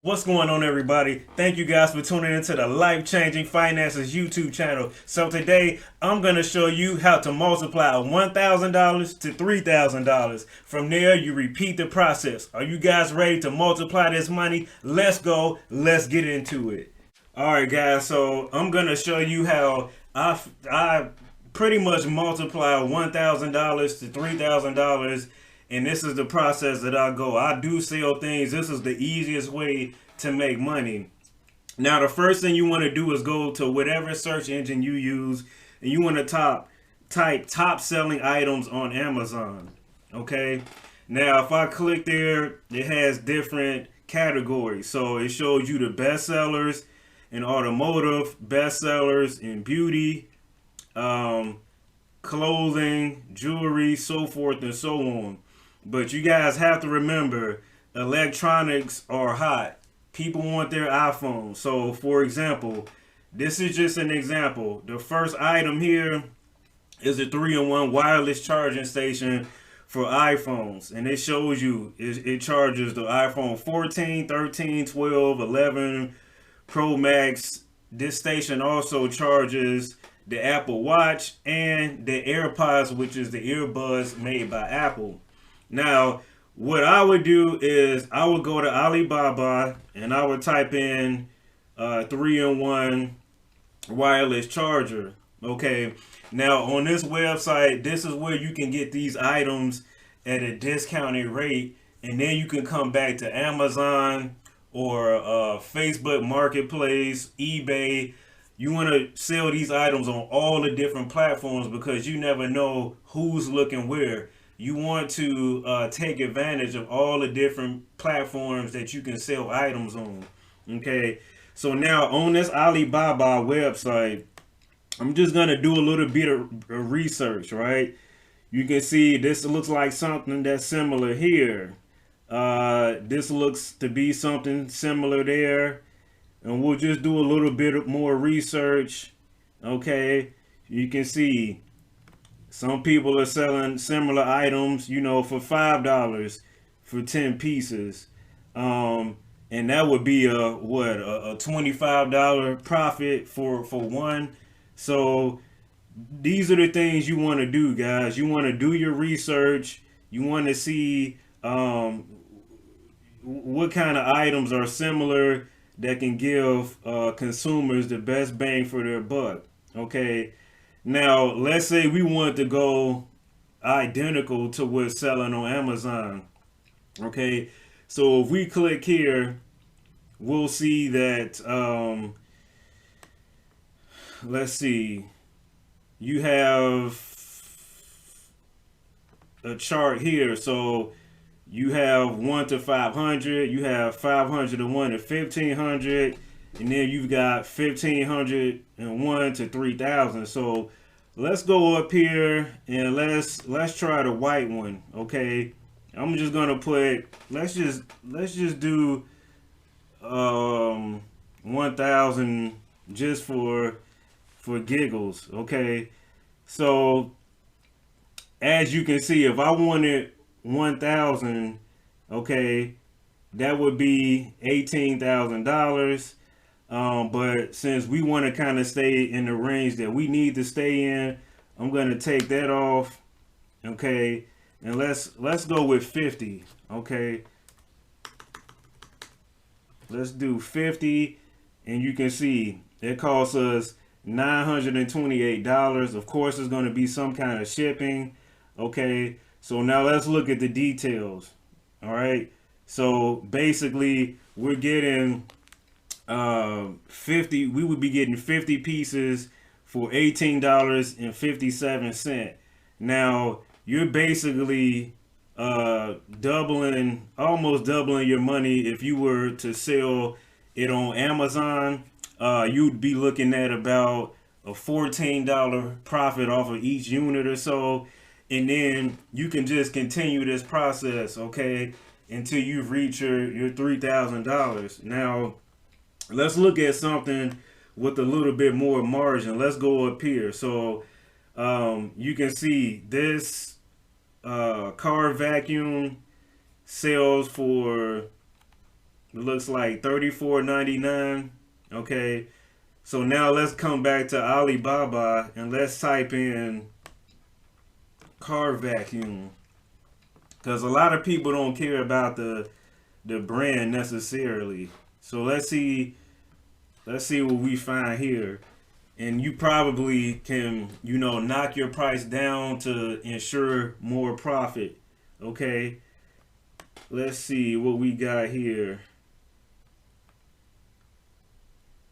What's going on, everybody? Thank you guys for tuning into the Life Changing Finances YouTube channel. So today I'm going to show you how to multiply $1,000 to $3,000. From there, you repeat the process. Are you guys ready to multiply this money? Let's go. Let's get into it. All right, guys. So I'm going to show you how I pretty much multiply $1,000 to $3,000, and this is the process that I go. I do sell things. This is the easiest way to make money. Now, the first thing you want to do is go to whatever search engine you use, and you want to type top selling items on Amazon. Okay. Now, if I click there, it has different categories. So it shows you the best sellers in automotive, best sellers in beauty, um, clothing, jewelry, so forth and so on. But you guys have to remember, electronics are hot. People want their iPhone. So, for example, this is just an example. The first item here is a 3-in-1 wireless charging station for iPhones. And it shows you it charges the iPhone 14, 13, 12, 11 Pro Max. This station also charges the Apple Watch and the AirPods, which is the earbuds made by Apple. Now, what I would do is I would go to Alibaba and I would type in 3-in-1 wireless charger. Okay. Now, on this website, this is where you can get these items at a discounted rate, and then you can come back to Amazon or Facebook Marketplace, eBay. You want to sell these items on all the different platforms because you never know who's looking where. You want to take advantage of all the different platforms that you can sell items on. Okay, so now on this Alibaba website, I'm just gonna do a little bit of research, right? You can see this looks like something that's similar here. This looks to be something similar there, and we'll just do a little bit more research. Okay, you can see some people are selling similar items, for $5 for 10 pieces. Um, and that would be a $25 profit for one. So these are the things you want to do, guys. You want to do your research. You want to see what kind of items are similar that can give consumers the best bang for their buck. Okay. Now, let's say we want to go identical to what's selling on Amazon. Okay. So if we click here, we'll see that, let's see, you have a chart here. So you have 1 to 500, you have 500 to 1 to 1500, and then you've got 1501 to 3000. So let's go up here and let's try the white one. Okay, I'm just gonna put, let's just do 1000 just for giggles. Okay, so as you can see, if I wanted 1000, okay, that would be $18,000. But since we want to kind of stay in the range that we need to stay in, I'm gonna take that off. Okay, and let's go with 50. Okay, let's do 50, and you can see it costs us $928. Of course, it's going to be some kind of shipping. Okay, so now let's look at the details. All right, so basically we're getting 50. We would be getting 50 pieces for $18.57. Now you're basically doubling, almost doubling your money if you were to sell it on Amazon. You'd be looking at about a $14 profit off of each unit or so, and then you can just continue this process, okay, until you reach your $3,000. Now let's look at something with a little bit more margin. Let's go up here. So you can see this car vacuum sells for It looks like $34.99. Okay. So now let's come back to Alibaba and let's type in car vacuum, because a lot of people don't care about the brand necessarily. So let's see what we find here. And you probably can, knock your price down to ensure more profit. Okay, let's see what we got here.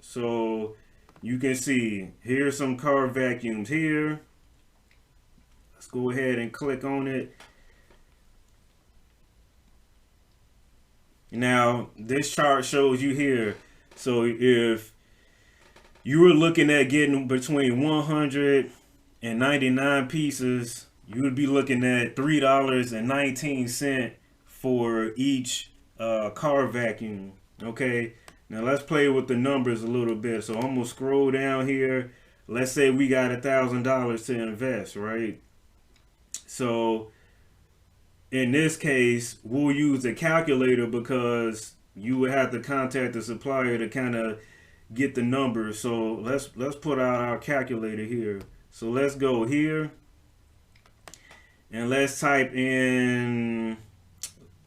So you can see here's some car vacuums here. Let's go ahead and click on it. Now this chart shows you here. So if you were looking at getting between 199 pieces, you would be looking at $3.19 for each car vacuum. Okay, now let's play with the numbers a little bit. So I'm gonna scroll down here. Let's say we got $1,000 to invest, right? So in this case, we'll use a calculator because you would have to contact the supplier to kind of get the numbers. So let's put out our calculator here. So let's go here and let's type in,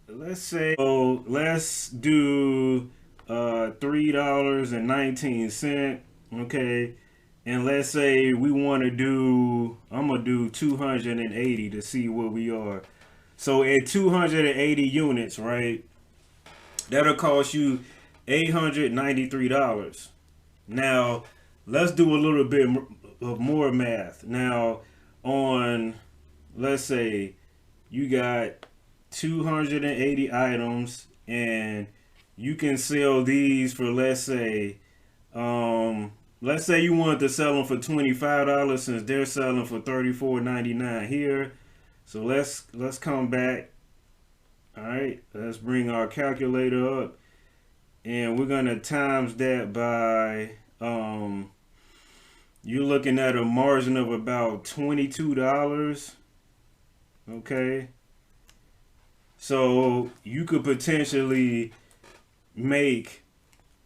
let's say, oh, let's do $3.19. Okay, and let's say we want to do, I'm gonna do 280 to see where we are. So at 280 units, right, that'll cost you $893. Now, let's do a little bit of more math. Now, on, let's say you got 280 items and you can sell these for, let's say you wanted to sell them for $25 since they're selling for $34.99 here. So let's come back. All right, let's bring our calculator up. And we're gonna times that by you're looking at a margin of about $22. Okay, so you could potentially make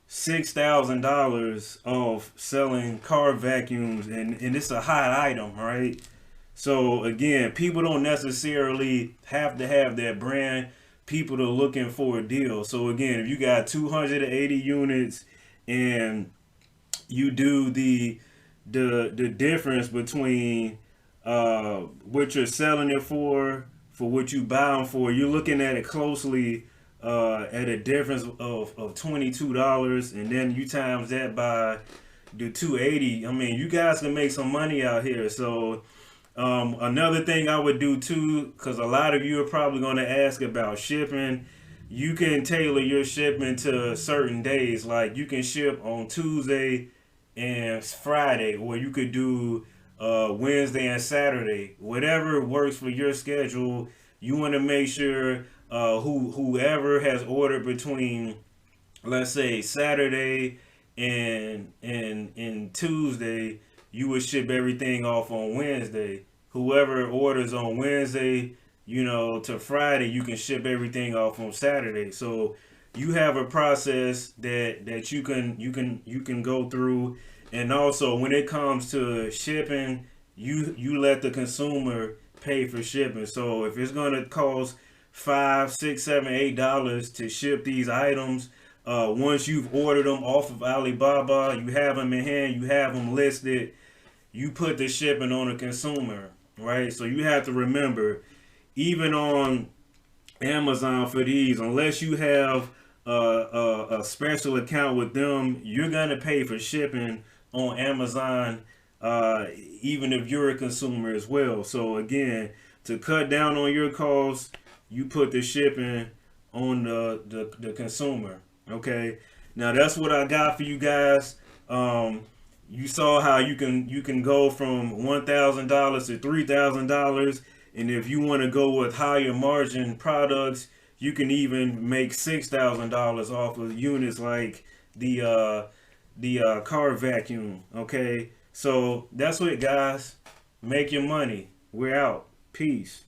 $6,000 off selling car vacuums, and it's a hot item, right? So again, people don't necessarily have to have that brand. People are looking for a deal. So again, if you got 280 units and you do the difference between what you're selling it for what you buy them for, you're looking at it closely at a difference of $22, and then you times that by the 280. I mean, you guys can make some money out here. So another thing I would do too, because a lot of you are probably going to ask about shipping, you can tailor your shipping to certain days. Like you can ship on Tuesday and Friday, or you could do Wednesday and Saturday. Whatever works for your schedule. You want to make sure whoever has ordered between, let's say, Saturday and Tuesday, you would ship everything off on Wednesday. Whoever orders on Wednesday, to Friday, you can ship everything off on Saturday. So you have a process that you can go through. And also when it comes to shipping, you let the consumer pay for shipping. So if it's gonna cost $5, $6, $7, $8 to ship these items, once you've ordered them off of Alibaba, you have them in hand, you have them listed, you put the shipping on the consumer, right? So you have to remember, even on Amazon for these, unless you have a special account with them, you're gonna pay for shipping on Amazon, even if you're a consumer as well. So again, to cut down on your costs, you put the shipping on the consumer. Okay, now that's what I got for you guys. You saw how you can go from $1,000 to $3,000, and if you want to go with higher margin products, you can even make $6,000 off of units like the car vacuum. Okay, so that's what, guys. Make your money. We're out. Peace.